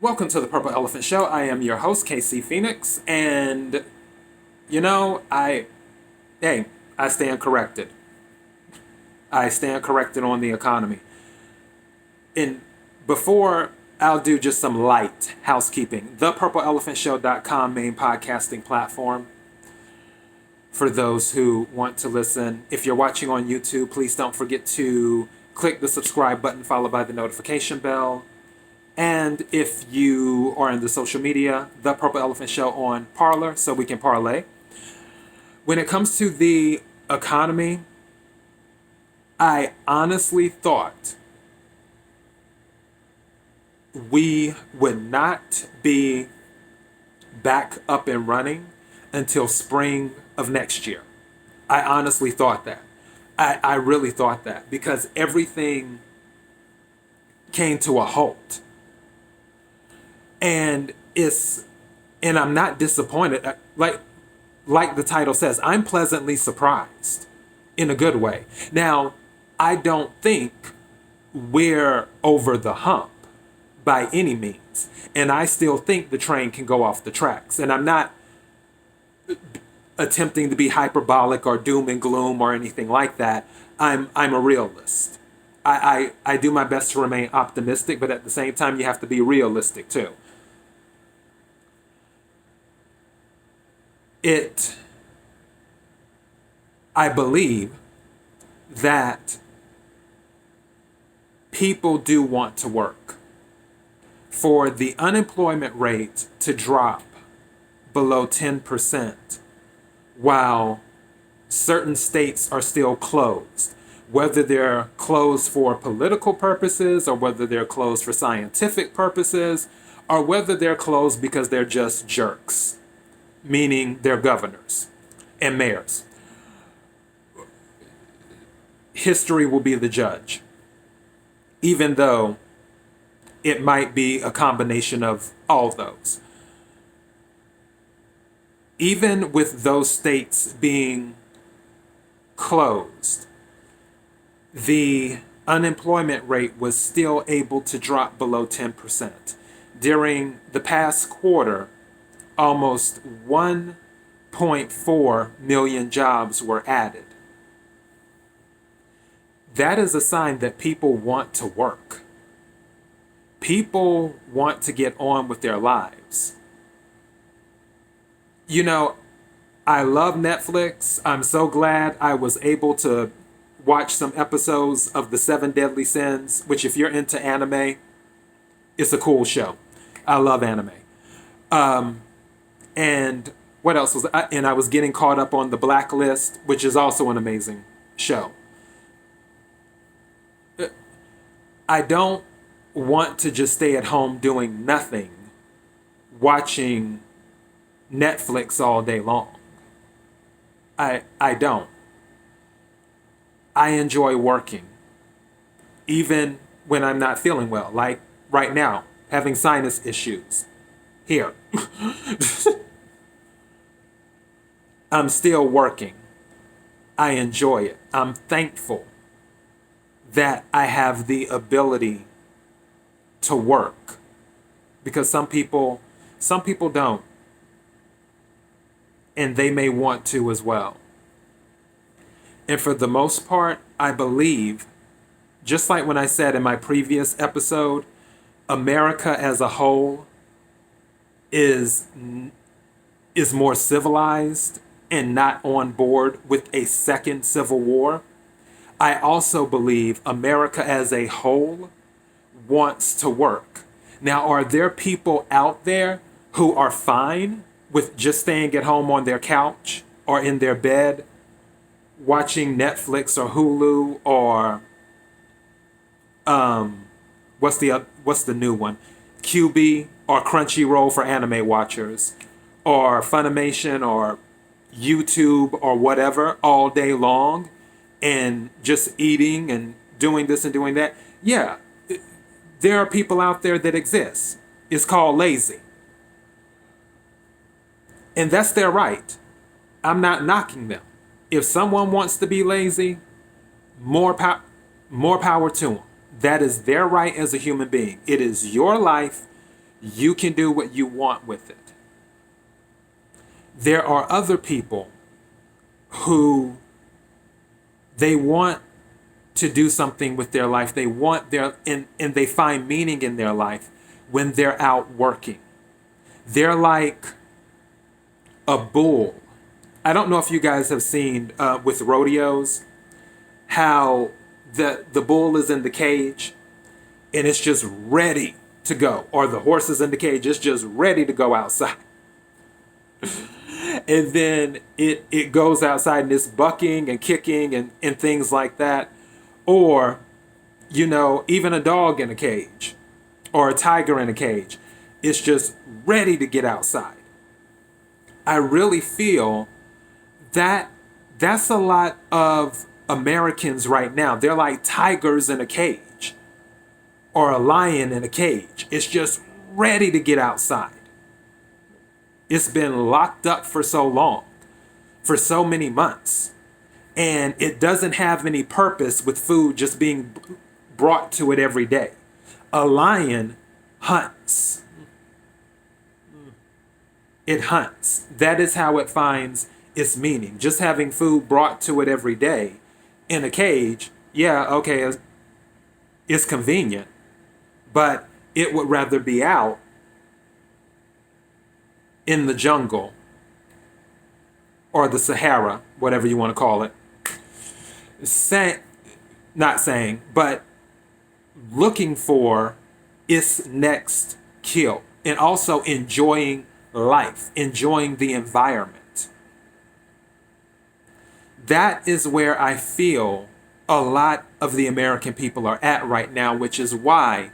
Welcome to the Purple Elephant Show. I am your host, KC Phoenix, and you know, hey, I stand corrected. I stand corrected on the economy. And before I'll do just some light housekeeping, thepurpleelephantshow.com main podcasting platform for those who want to listen. If you're watching on YouTube, please don't forget to click the subscribe button followed by the notification bell. And if you are in the social media, The Purple Elephant Show on Parler, so we can parlay. When it comes to the economy, I honestly thought we would not be back up and running until spring of next year. I honestly thought that. I really thought that because everything came to a halt. And I'm not disappointed. Like the title says, I'm pleasantly surprised in a good way. Now, I don't think we're over the hump by any means. And I still think the train can go off the tracks. And I'm not attempting to be hyperbolic or doom and gloom or anything like that. I'm a realist. I do my best to remain optimistic, but at the same time, you have to be realistic too. I believe that people do want to work. For the unemployment rate to drop below 10% while certain states are still closed, whether they're closed for political purposes or whether they're closed for scientific purposes or whether they're closed because they're just jerks, meaning they're governors and mayors. History will be the judge, even though it might be a combination of all those. Even with those states being closed, the unemployment rate was still able to drop below 10%. During the past quarter, almost 1.4 million jobs were added. That is a sign that people want to work. People want to get on with their lives. You know, I love Netflix. I'm so glad I was able to watch some episodes of The Seven Deadly Sins, which if you're into anime, it's a cool show. I love anime. And what else was I? And I was getting caught up on The Blacklist, which is also an amazing show. I don't want to just stay at home doing nothing, watching Netflix all day long. I don't. I enjoy working, even when I'm not feeling well, like right now, having sinus issues. Here. I'm still working. I enjoy it. I'm thankful that I have the ability to work, because some people don't, and they may want to as well. And for the most part, I believe, just like when I said in my previous episode, America as a whole is more civilized and not on board with a second civil war. I also believe America as a whole wants to work. Now, are there people out there who are fine with just staying at home on their couch or in their bed watching Netflix or Hulu or what's the new one? QB or Crunchyroll for anime watchers, or Funimation or YouTube or whatever all day long and just eating and doing this and doing that? Yeah, there are people out there that exist. It's called lazy. And that's their right. I'm not knocking them. If someone wants to be lazy, more power to them. That is their right as a human being. It is your life. You can do what you want with it. There are other people who they want to do something with their life. They want and they find meaning in their life when they're out working. They're like a bull. I don't know if you guys have seen with rodeos how the bull is in the cage and it's just ready to go, or the horse is in the cage, it's just ready to go outside. And then it goes outside and it's bucking and kicking and things like that. Or, even a dog in a cage or a tiger in a cage, it's just ready to get outside. I really feel that that's a lot of Americans right now. They're like tigers in a cage or a lion in a cage. It's just ready to get outside. It's been locked up for so long, for so many months, and it doesn't have any purpose with food just being brought to it every day. A lion hunts. It hunts. That is how it finds its meaning. Just having food brought to it every day in a cage, yeah, okay, it's convenient, but it would rather be out in the jungle or the Sahara, whatever you want to call it, not saying, but looking for its next kill and also enjoying life, enjoying the environment. That is where I feel a lot of the American people are at right now, which is why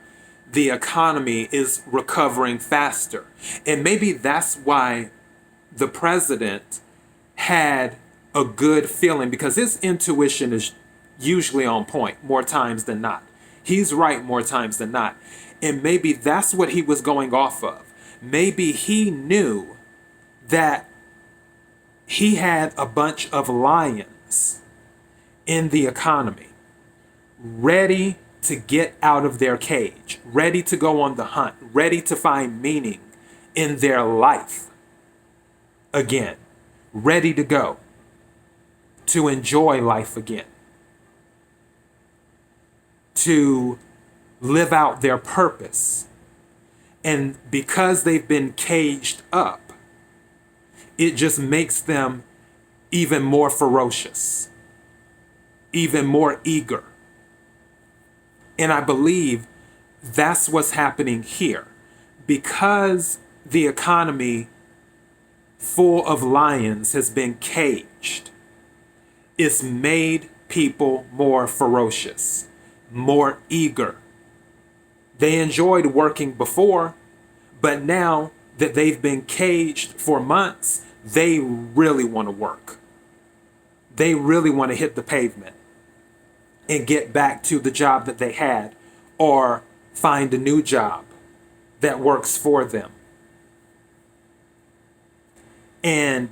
the economy is recovering faster. And maybe that's why the president had a good feeling, because his intuition is usually on point more times than not. He's right more times than not. And maybe that's what he was going off of. Maybe he knew that he had a bunch of lions in the economy ready to get out of their cage, ready to go on the hunt, ready to find meaning in their life again, ready to go, to enjoy life again, to live out their purpose. And because they've been caged up, it just makes them even more ferocious, even more eager. And I believe that's what's happening here. Because the economy full of lions has been caged, it's made people more ferocious, more eager. They enjoyed working before, but now that they've been caged for months, they really want to work. They really want to hit the pavement and get back to the job that they had, or find a new job that works for them. And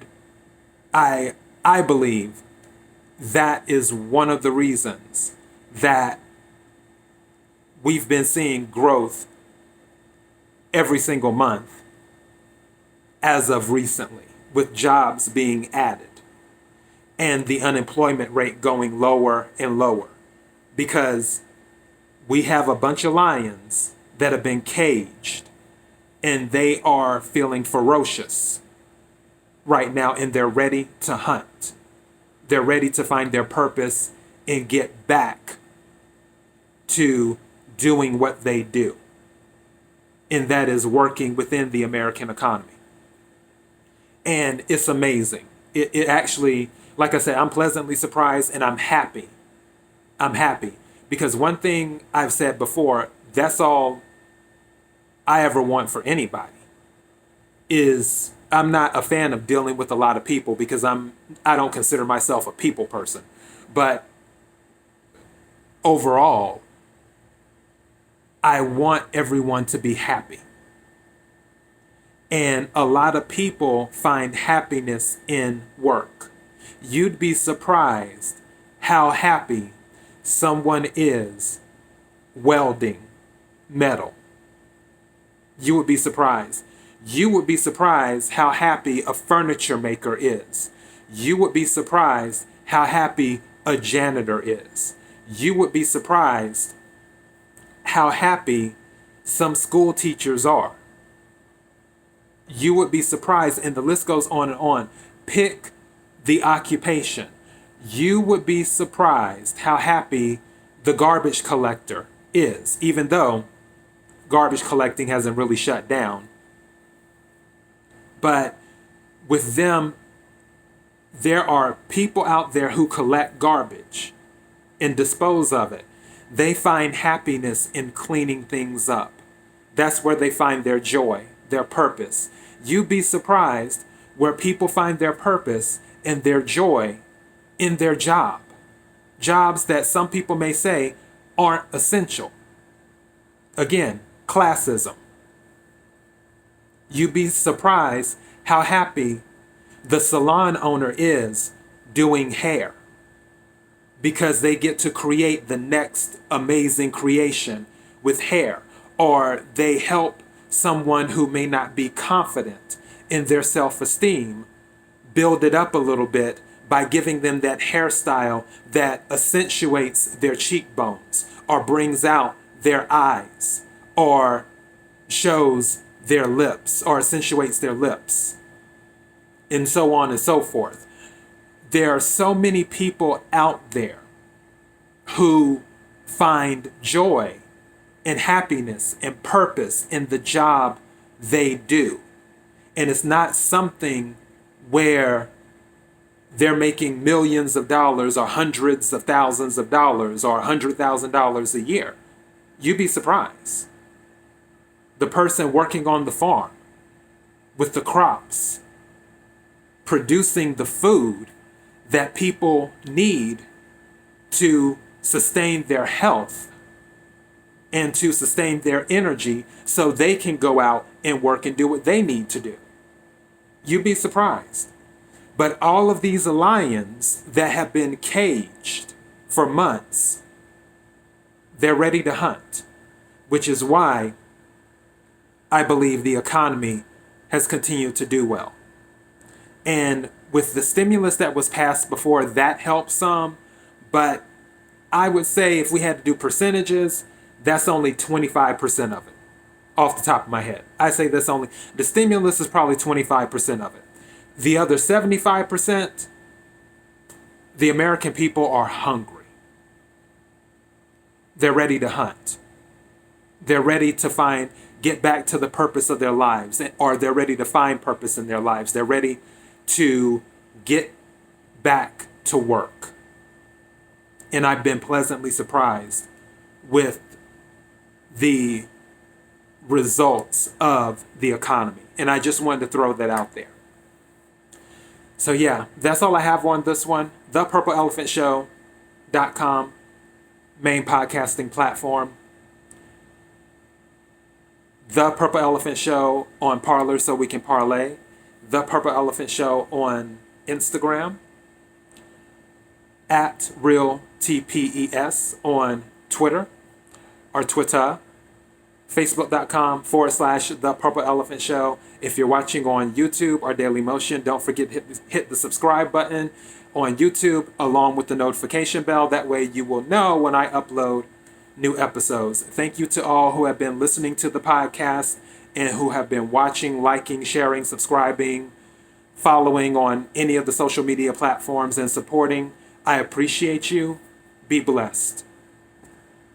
I believe that is one of the reasons that we've been seeing growth every single month as of recently, with jobs being added and the unemployment rate going lower and lower, because we have a bunch of lions that have been caged and they are feeling ferocious right now, and they're ready to hunt. They're ready to find their purpose and get back to doing what they do. And that is working within the American economy. And it's amazing. It actually, like I said, I'm pleasantly surprised and I'm happy. I'm happy because one thing I've said before, that's all I ever want for anybody, is I'm not a fan of dealing with a lot of people, because I don't consider myself a people person. But overall, I want everyone to be happy. And a lot of people find happiness in work. You'd be surprised how happy someone is welding metal. You would be surprised. You would be surprised how happy a furniture maker is. You would be surprised how happy a janitor is. You would be surprised how happy some school teachers are. You would be surprised, and the list goes on and on. Pick the occupation. You would be surprised how happy the garbage collector is, even though garbage collecting hasn't really shut down. But with them, there are people out there who collect garbage and dispose of it. They find happiness in cleaning things up. That's where they find their joy, their purpose. You'd be surprised where people find their purpose and their joy in their job. Jobs that some people may say aren't essential. Again, classism. You'd be surprised how happy the salon owner is doing hair, because they get to create the next amazing creation with hair, or they help someone who may not be confident in their self-esteem build it up a little bit by giving them that hairstyle that accentuates their cheekbones or brings out their eyes or shows their lips or accentuates their lips, and so on and so forth. There are so many people out there who find joy and happiness and purpose in the job they do. And it's not something where they're making millions of dollars or hundreds of thousands of dollars or $100,000 a year. You'd be surprised. The person working on the farm with the crops, producing the food that people need to sustain their health and to sustain their energy so they can go out and work and do what they need to do. You'd be surprised. But all of these lions that have been caged for months, they're ready to hunt, which is why I believe the economy has continued to do well. And with the stimulus that was passed before, that helped some. But I would say if we had to do percentages, that's only 25% of it, off the top of my head. I say that's only, the stimulus is probably 25% of it. The other 75%, the American people are hungry. They're ready to hunt. They're ready to get back to the purpose of their lives, or they're ready to find purpose in their lives. They're ready to get back to work. And I've been pleasantly surprised with the results of the economy. And I just wanted to throw that out there. So yeah, that's all I have on this one. ThePurpleElephantShow.com, main podcasting platform. The Purple Elephant Show on Parler so we can parlay. The Purple Elephant Show on Instagram. At Real TPES on Twitter or Twitter. Facebook.com/The Purple Elephant Show. If you're watching on YouTube or Daily Motion, don't forget to hit the subscribe button on YouTube along with the notification bell. That way you will know when I upload new episodes. Thank you to all who have been listening to the podcast and who have been watching, liking, sharing, subscribing, following on any of the social media platforms and supporting. I appreciate you. Be blessed.